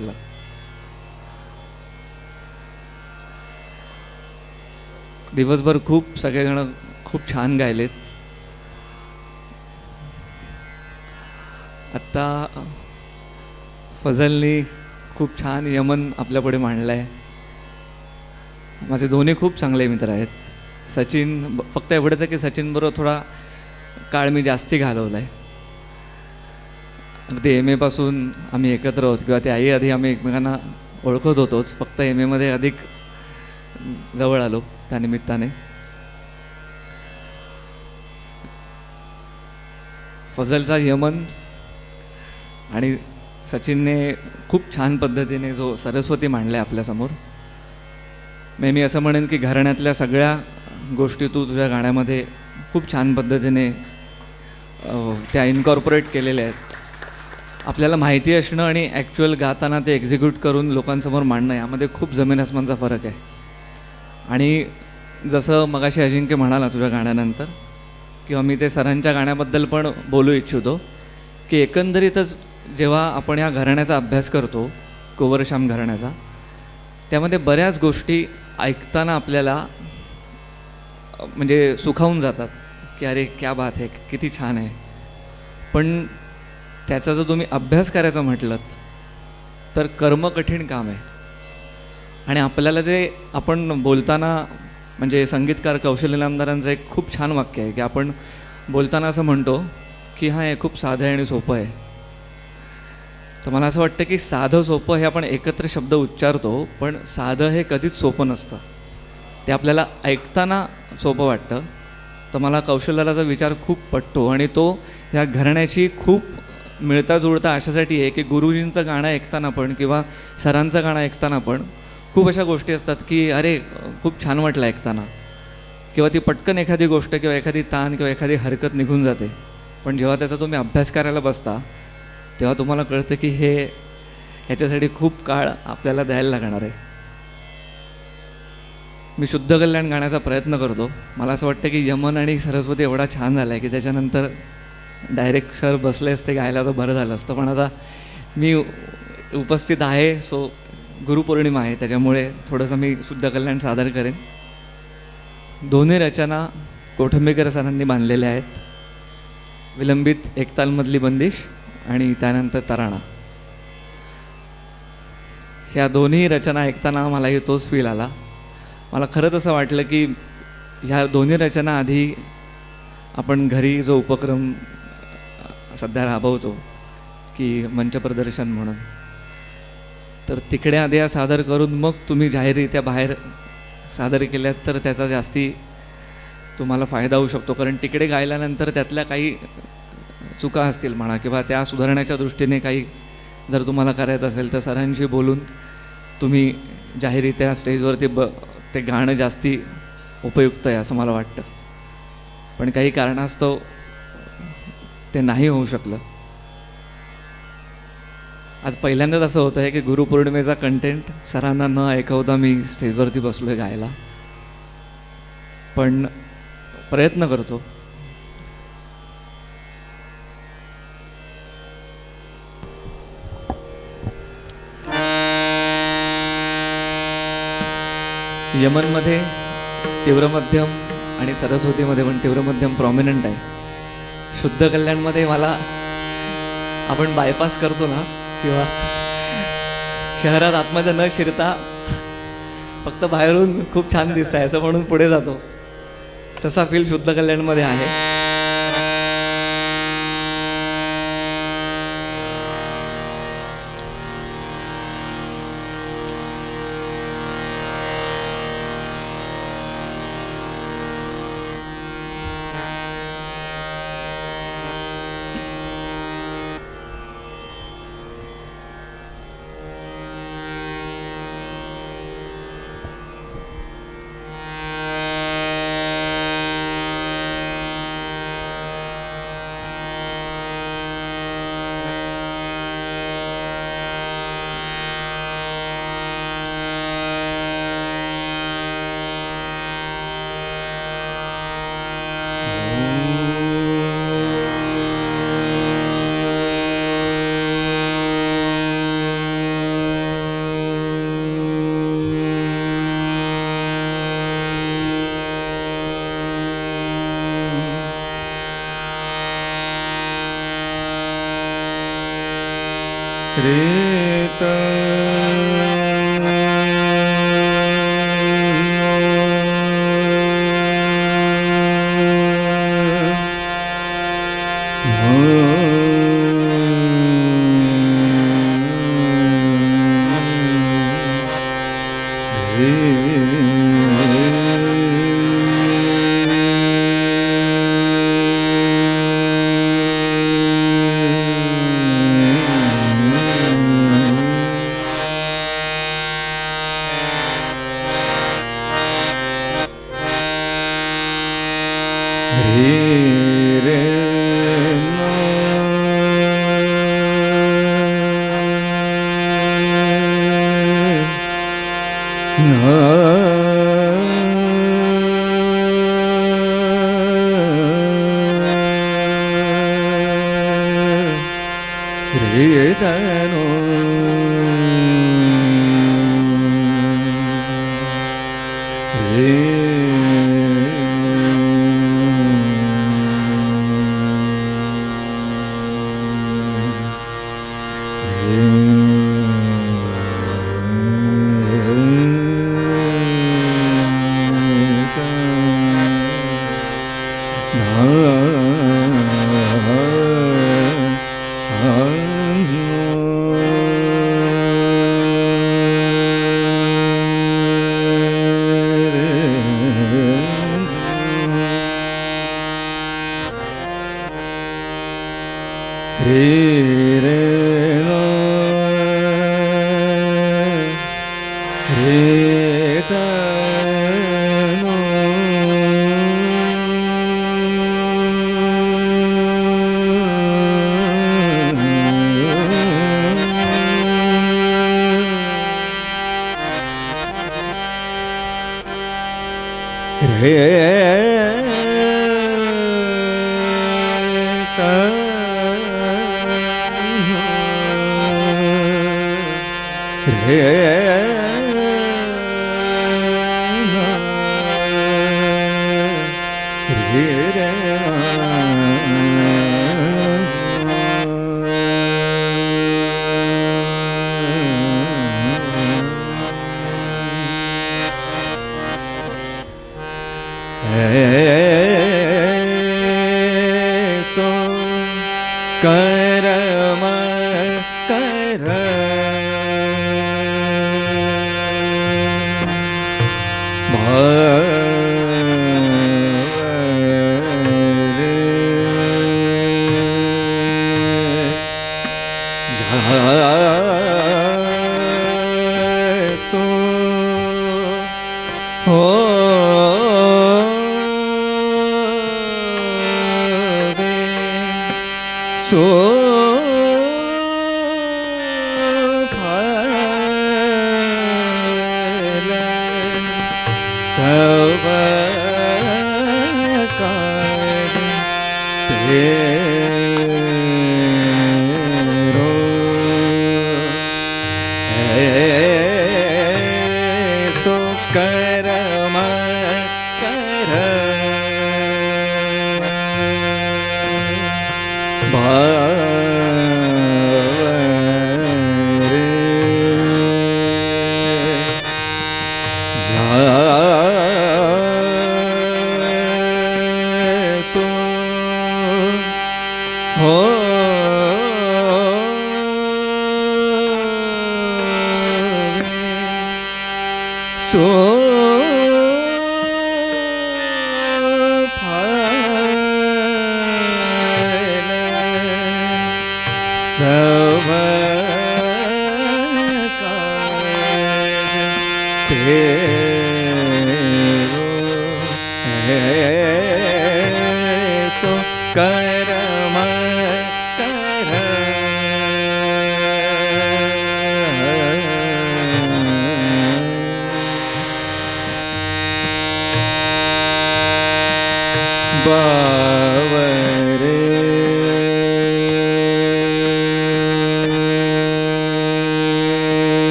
ला. दिवसभर खूप सगळेजण खूप छान गायलेत. आत्ता फजलनी खूप छान यमन आपल्यापुढे मांडला आहे. माझे दोन्ही खूप चांगले मित्र आहेत. सचिन फक्त एवढंच आहे की सचिनबरोबर थोडा काळ मी जास्ती घालवला आहे. अगदी एम एपासून आम्ही एकत्र आहोत किंवा त्याही आधी आम्ही एकमेकांना ओळखत होतोच. फक्त एम एमध्ये अधिक जवळ आलो त्यानिमित्ताने. फजलचा यमन आणि सचिनने खूप छान पद्धतीने जो सरस्वती मांडला आहे आपल्यासमोर. मी असं म्हणेन की घराण्यातल्या सगळ्या गोष्टी तू तुझ्या गाण्यामध्ये खूप छान पद्धतीने त्या इनकॉर्पोरेट केलेल्या आहेत. आपल्याला माहिती असणं आणि ॲक्च्युअल गाताना ते एक्झिक्यूट करून लोकांसमोर मांडणं यामध्ये खूप जमीन आसमानचा फरक आहे. आणि जसं मगाशी अजिंक्य म्हणाला तुझ्या गाण्यानंतर, किंवा मी ते सरांच्या गाण्याबद्दल पण बोलू इच्छितो की एकंदरीतच जेव्हा आपण या घराण्याचा अभ्यास करतो, कुंवरश्याम घराण्याचा, त्यामध्ये बऱ्याच गोष्टी ऐकताना आपल्याला म्हणजे सुखावून जातात की अरे क्या बात आहे, किती छान आहे. पण त्याचा जर तुम्ही अभ्यास करायचा म्हटलं तर कर्म कठीण काम आहे. आणि आपल्याला ते आपण बोलताना म्हणजे संगीतकार कौशल्य नामदारांचं एक खूप छान वाक्य आहे की आपण बोलताना असं म्हणतो की हां हे खूप साधं आहे आणि सोपं आहे. तर मला असं वाटतं की साधं सोपं हे आपण एकत्र शब्द उच्चारतो, पण साधं हे कधीच सोपं नसतं. ते आपल्याला ऐकताना सोपं वाटतं. तर मला कौशल्याचा विचार खूप पटतो आणि तो ह्या घराण्याशी खूप मिळता जुळता अशासाठी आहे की गुरुजींचं गाणं ऐकताना पण किंवा सरांचं गाणं ऐकताना पण खूप अशा गोष्टी असतात की अरे खूप छान वाटलं ऐकताना, किंवा ती पटकन एखादी गोष्ट किंवा एखादी ताण किंवा एखादी हरकत निघून जाते. पण जेव्हा त्याचा तुम्ही अभ्यास करायला बसता तेव्हा तुम्हाला कळतं की ह्याच्यासाठी खूप काळ आपल्याला द्यायला लागणार आहे. मी शुद्ध कल्याण गाण्याचा प्रयत्न करतो. मला असं वाटतं की यमन आणि सरस्वती एवढा छान झाला आहे की त्याच्यानंतर डायरेक्ट सर बसले असते गायला तर बरं झालं असतं. पण आता मी उपस्थित आहे, सो गुरुपौर्णिमा आहे, त्याच्यामुळे थोडंसं मी शुद्ध कल्याण सादर करेन. दोन्ही रचना कोठंबेकर सरांनी बांधलेल्या आहेत. विलंबित एकतालमधली बंदिश आणि त्यानंतर तराणा. ह्या दोन्ही रचना ऐकताना मलाही तोच फील आला. मला खरंच असं वाटलं की ह्या दोन्ही रचना आधी आपण घरी जो उपक्रम सध्या राबवतो की मंच प्रदर्शन म्हणून, तर तिकडे आधी या सादर करून मग तुम्ही जाहीररित्या बाहेर सादर केल्यात तर त्याचा जास्ती तुम्हाला फायदा होऊ शकतो. कारण तिकडे गायल्यानंतर त्यातल्या काही चुका असतील म्हणा किंवा त्या सुधारण्याच्या दृष्टीने काही जर तुम्हाला करायचं असेल तर सरांशी बोलून तुम्ही जाहीररित्या स्टेजवरती ते गाणं जास्ती उपयुक्त आहे असं मला वाटतं. पण काही कारणास्तव ते नाही होऊ शकलं. आज पहिल्यांदाच असं होतं आहे की गुरुपौर्णिमेचा कंटेंट सरांना न ऐकवता मी स्टेजवरती बसलो आहे गायला. पण प्रयत्न करतो. यमनमध्ये तीव्र मध्यम आणि सरस्वतीमध्ये पण तीव्र मध्यम प्रॉमिनंट आहे. शुद्ध कल्याणमध्ये मला आपण बायपास करतो ना किंवा शहरात आतमध्ये न शिरता फक्त बाहेरून खूप छान दिसत आहे असं म्हणून पुढे जातो, तसा फील शुद्ध कल्याणमध्ये आहे.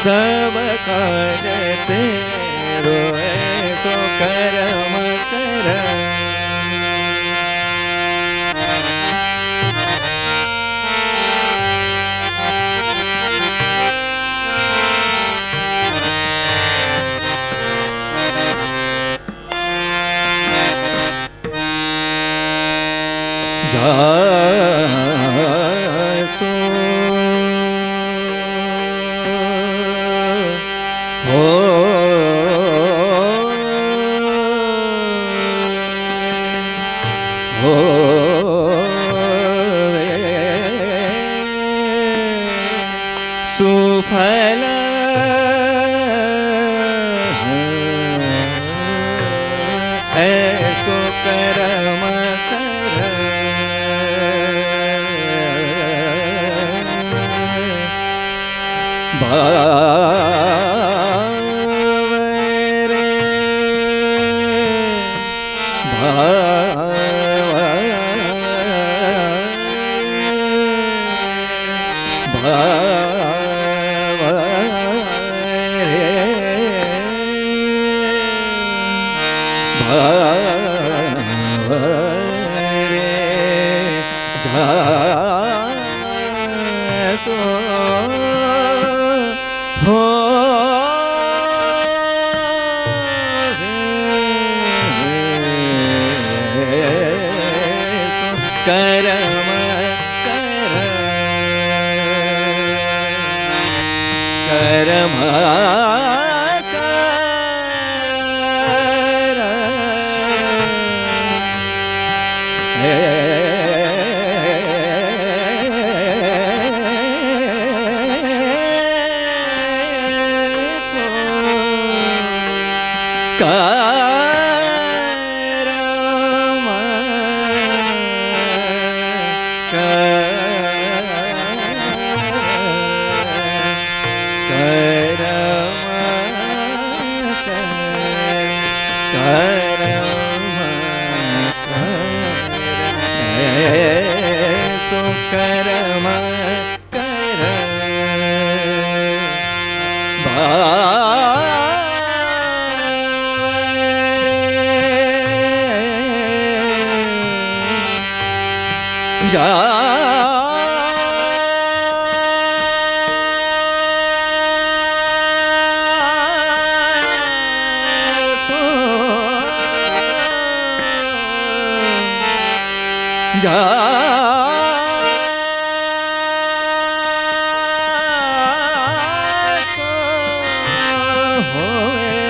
सब काज तेरो ऐसो कर्म कर। जासो हो हो सुफल ऐसो कर्म कर। भाव रे भाव भाव रे भाव रे जासो हो कर्म कर। कर्म ऐसो कर्म कर। जा जासो होए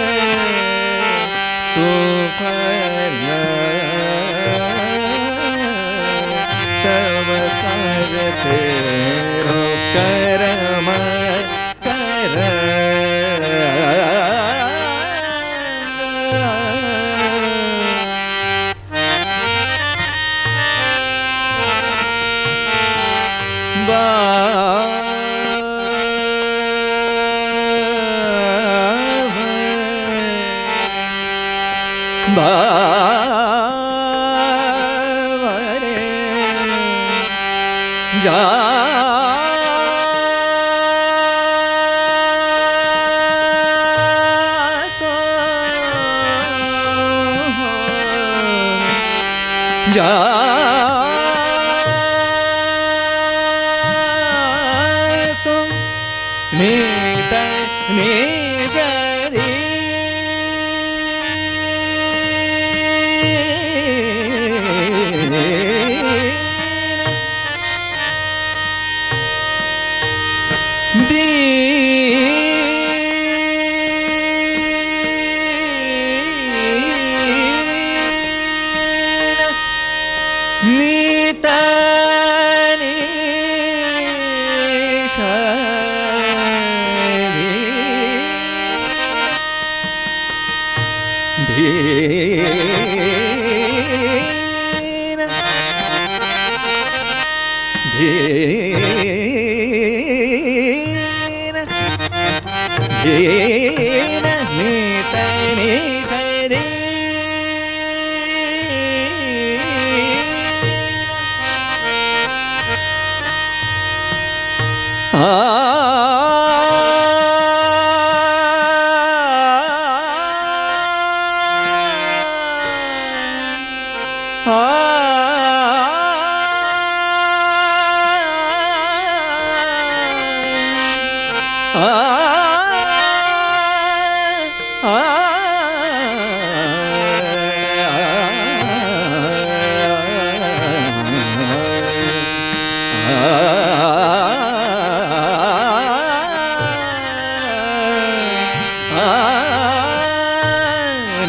सुफल सब काज तेरो कर्म कर। भाव रे जासो जासो नित निजरी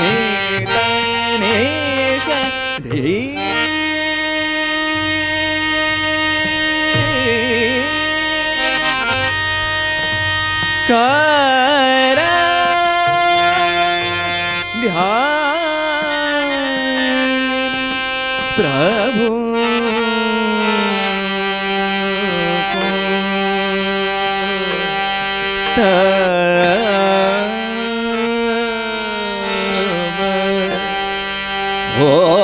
नि ध नि श धी कर ध्यान प्रभु को तब हो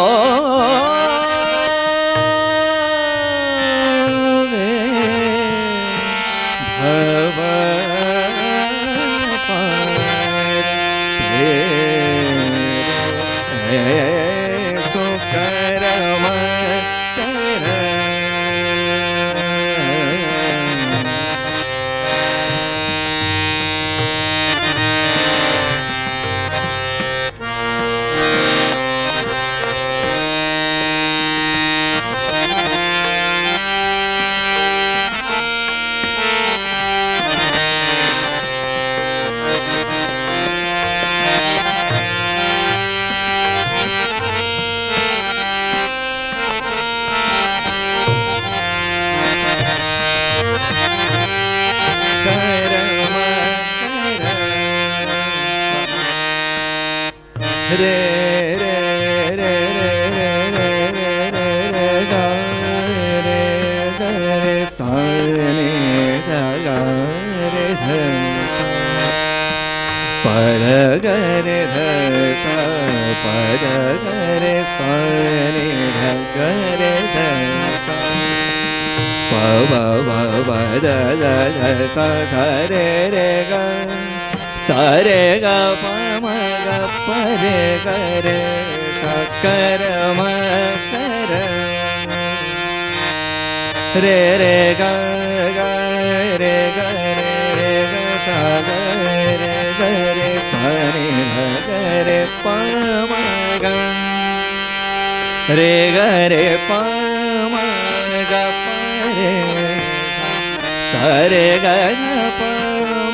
रे रे रे रे रे रे रे रे रे गा रे ग रे सा रे ग गा रे ध सा पर ग रे ध सा पर ग रे सा रे ध ग रे ध सा प ब ब ब द द ध सा सा रे रे ग सा रे ग प म ग प रे ग रे सा कर म कर रे रे ग ग रे ग रे रे ग सा ग रे ग रे सा रे ध ग रे प म ग रे ग रे प म ग प रे सा रे ग प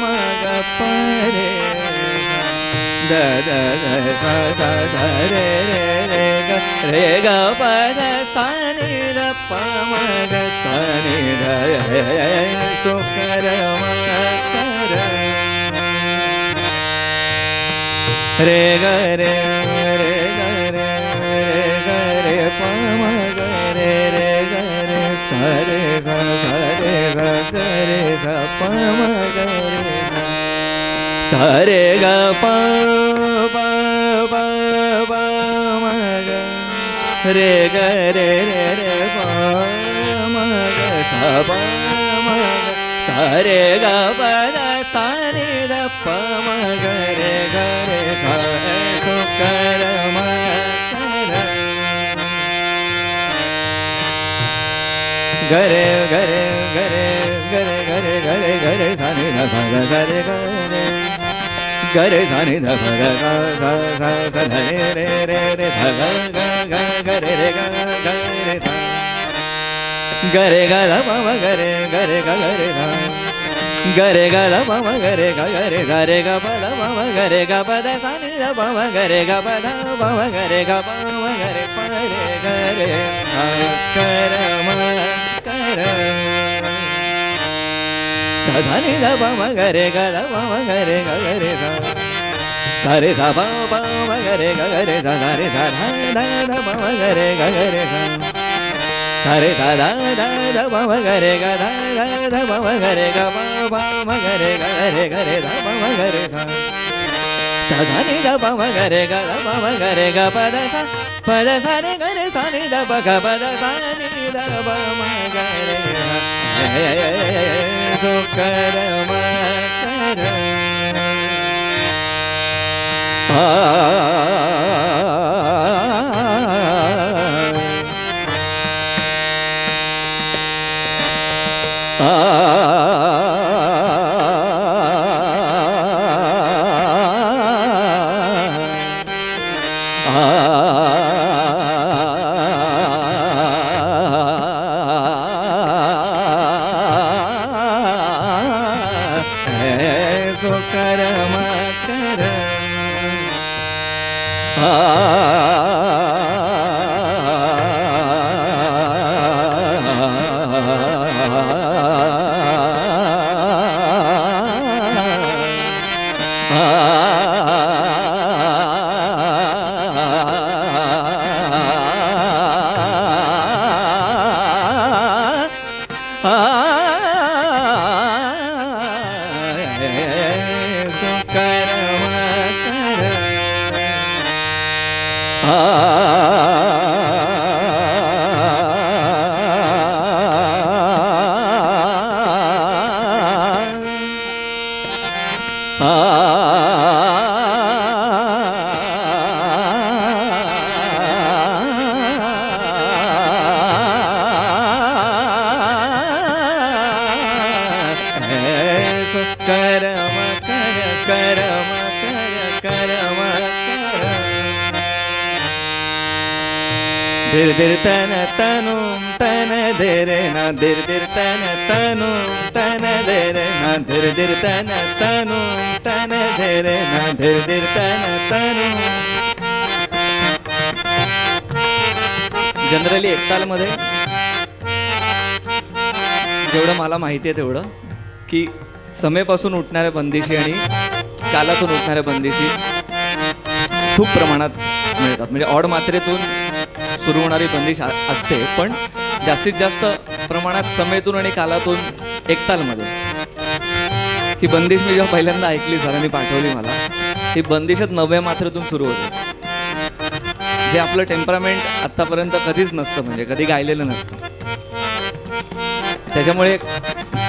म ग प रे द द द सा सा सा रे रे रे ग रे ग प द सा नि द प म ग सा नि ध सो कर म कर रे ग रे रे ग रे रे ग रे प म ग रे रे ग रे सा रे सा सा रे ग ग रे सा प म ग रे सा रे ग प प प प म ग रे ग रे रे रे प म ग सा प म ग सा रे ग प द सा नि द प म ग रे ग रे सा सो कर म कर गरे गरे गरे गरे गरे गरे गरे सा नि द प ग सा रे ग रे गरे सा नि ध प ग सा सा सा सा ध रे रे रे रे ध ग ग ग ग रे रे ग ग रे सा गरे ग ध प म ग रे गरे ग ग रे सा गरे ग ध प म ग रे ग ग रे सा रे ग प ध प म ग रे ग प द सा नि ध प म ग रे ग प ध प म ग रे ग प म ग रे प रे ग रे सा कर म कर सा धा नि ध प म ग रे ग ध प म ग रे ग ग रे सा सा रे सा प प म ग रे ग ग रे सा सा रे सा धा ध ध प म ग रे ग ग रे सा सा रे सा धा ध ध प म ग रे ग ध ध ध प म ग रे ग प प म ग रे ग रे ग रे ध प म ग रे सा सा धा नि ध प म ग रे ग ध प म ग रे ग प द सा रे ग रे सा नि ध प ग प द सा नि ध प म ग रे सो कर म कर सो कर म कर धीर धीर तन तनु तन धीरे ना धीर धीर तन तनु तन धीरे ना धीर धीर तन तनु तन धीरे ना धीर धीर तन तनु. जनरली एकतालमध्ये जेवढं मला माहिती आहे तेवढं की समेपासून उठणाऱ्या बंदिशी आणि कालातून उठणाऱ्या बंदिशी खूप प्रमाणात मिळतात. म्हणजे ऑड मात्रेतून सुरू होणारी बंदिश असते, पण जास्तीत जास्त प्रमाणात समेतून आणि कालातून एकतालमध्ये. ही बंदिश मी जेव्हा पहिल्यांदा ऐकली, सरांनी पाठवली मला, ही बंदिशच 9व्या मात्रेतून सुरू होते, जे आपलं टेम्परामेंट आत्तापर्यंत कधीच नसतं, म्हणजे कधी गायलेलं नसतं. त्याच्यामुळे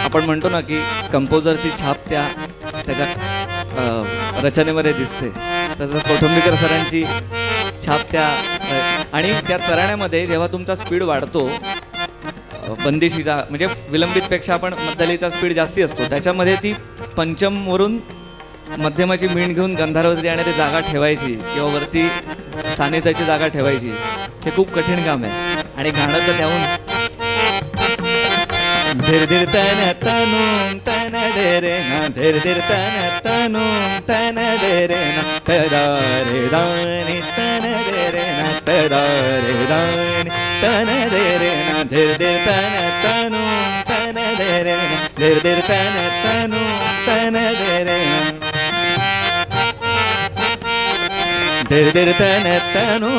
आपण म्हणतो ना की कंपोजरची छाप त्याच्या रचनेमध्ये दिसते. तसं कौटुंबिकर सरांची छाप त्या आणि त्या तराण्यामध्ये जेव्हा तुमचा स्पीड वाढतो बंदिशीचा, म्हणजे विलंबितपेक्षा आपण मद्दलीचा स्पीड जास्ती असतो, त्याच्यामध्ये ती पंचमवरून मध्यमाची मीण घेऊन गंधारावरती येणारी जागा ठेवायची किंवा वरती सानिध्याची जागा ठेवायची, हे खूप कठीण काम आहे. आणि गाणं तर त्याहून धीर धीर तन तनु तन धीरे ना धीर धीर तन तनु तन धीरे ना तदा रे दानी तन धीरे ना तदा रे दानी तन धीरे ना धीर धीर तन तनु तन धीरे ना धीर धीर तन तनु तन धीरे ना धीर धीर तन तनु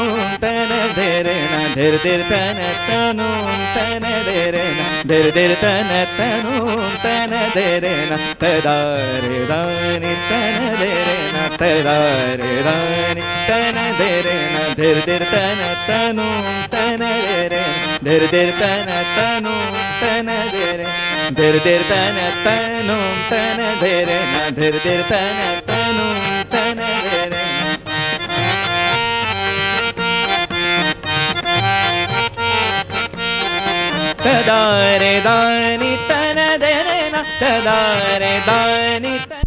तन धीरे ना धीर धीर तन तनु तन धीरे ना धीर धीर तन तनु तन धीरे ना तदा रे दानी तन धीरे ना तदा रे दानी तन धीरे ना धीर धीर तन तनु तन धीरे धीर धीर तन तनु तन धीरे धीर धीर तन तनु तन धीरे ना धीर धीर तन तनु तन धीरे. तदा रे दानी तन धीरे ना तदा रे दानी तन.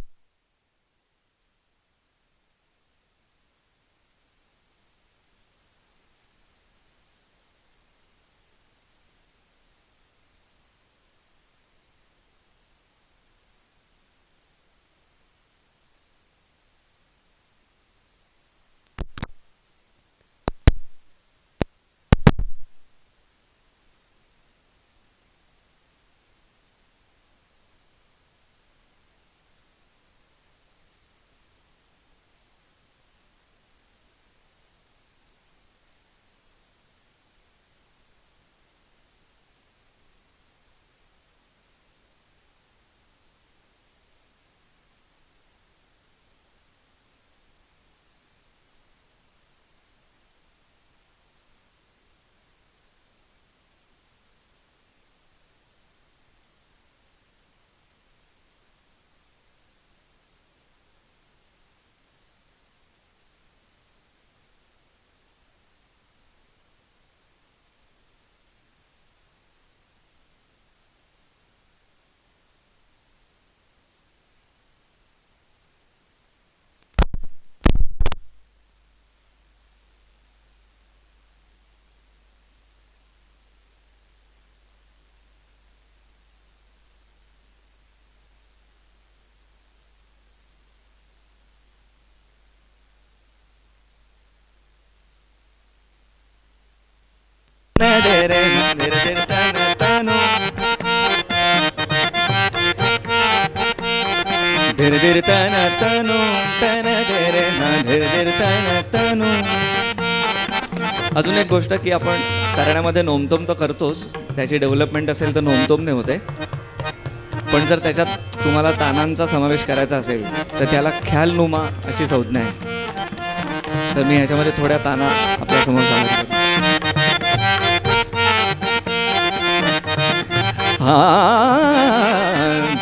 दे रे ना धीर धीर तन तनु धीर धीर तन तनु तन दे रे ना धीर धीर तन तनु. अजून एक गोष्ट की आपण करण्यामध्ये नोमतोम तर करतोच, त्याची डेव्हलपमेंट असेल तर नोमतोमने होते, पण जर त्याच्यात तुम्हाला तानांचा समावेश करायचा असेल तर त्याला ख्यालनुमा अशी संज्ञा आहे. तर मी ह्याच्यामध्ये थोड्या ताना आपल्यासमोर सांगतो.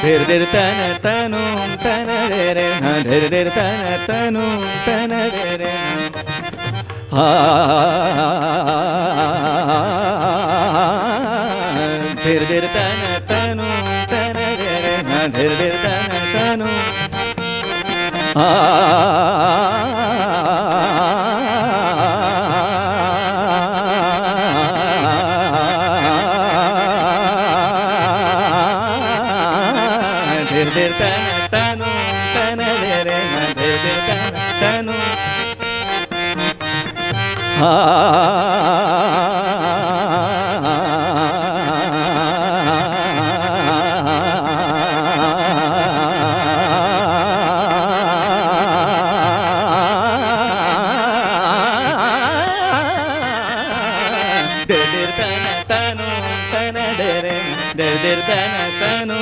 धीर धीर तन तनु तन दे रे ना धीर धीर तन तनु तन दे रे ना धीर धीर तन तनु तन दे रे ना धीर धीर तन तनु धीर धीर तन तनु तन दे रे ना धीर धीर तन तनु धीर तन तनु तन दे रे धीर धीर तन तनु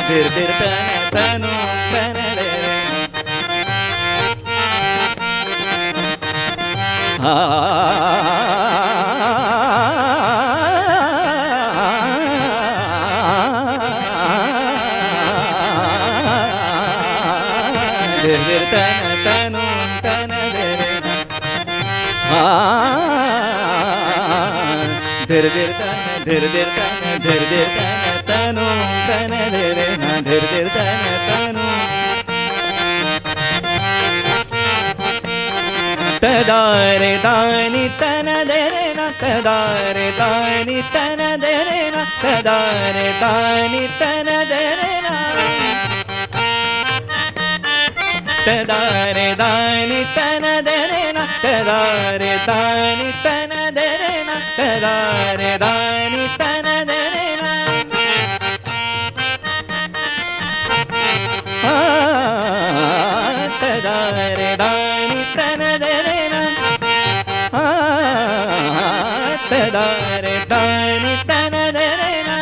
धीर धीर तन तनु तन दे रे धीर धीर तन तनु तन दे रे धीर धीर तन धीर धीर तन धीर धीर तन तनु तन दे रे ना धीर धीर तन तनु तदारे दानी तन दे रे ना तदारे दानी तन दे रे ना तदारे दानी तन दे रे ना तदारे दानी तन दे रे ना तदारे दानी तन दे रे ना तदारे दानी तन दे रे ना तदारे दानी तन दे रे ना तदारे दानी तन दे रे ना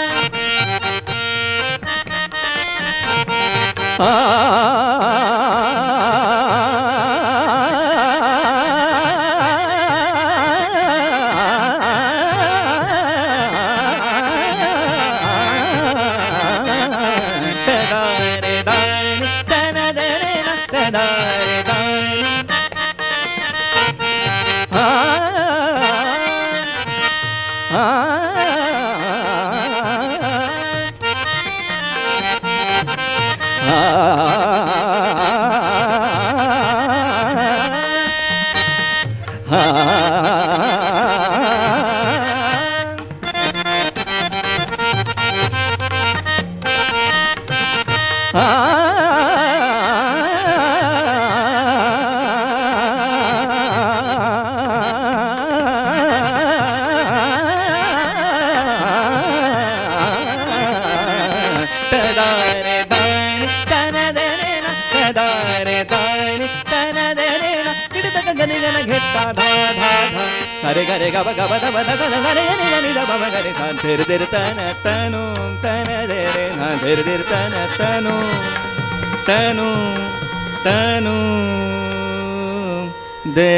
सारे गा रे गा बा गा बा दा बा दा दा दा रे नी गा नी दा बा बा गा रे सा धीर धीर तन तनु तन रे रे ना धीर धीर तन तनु तनु तनु दे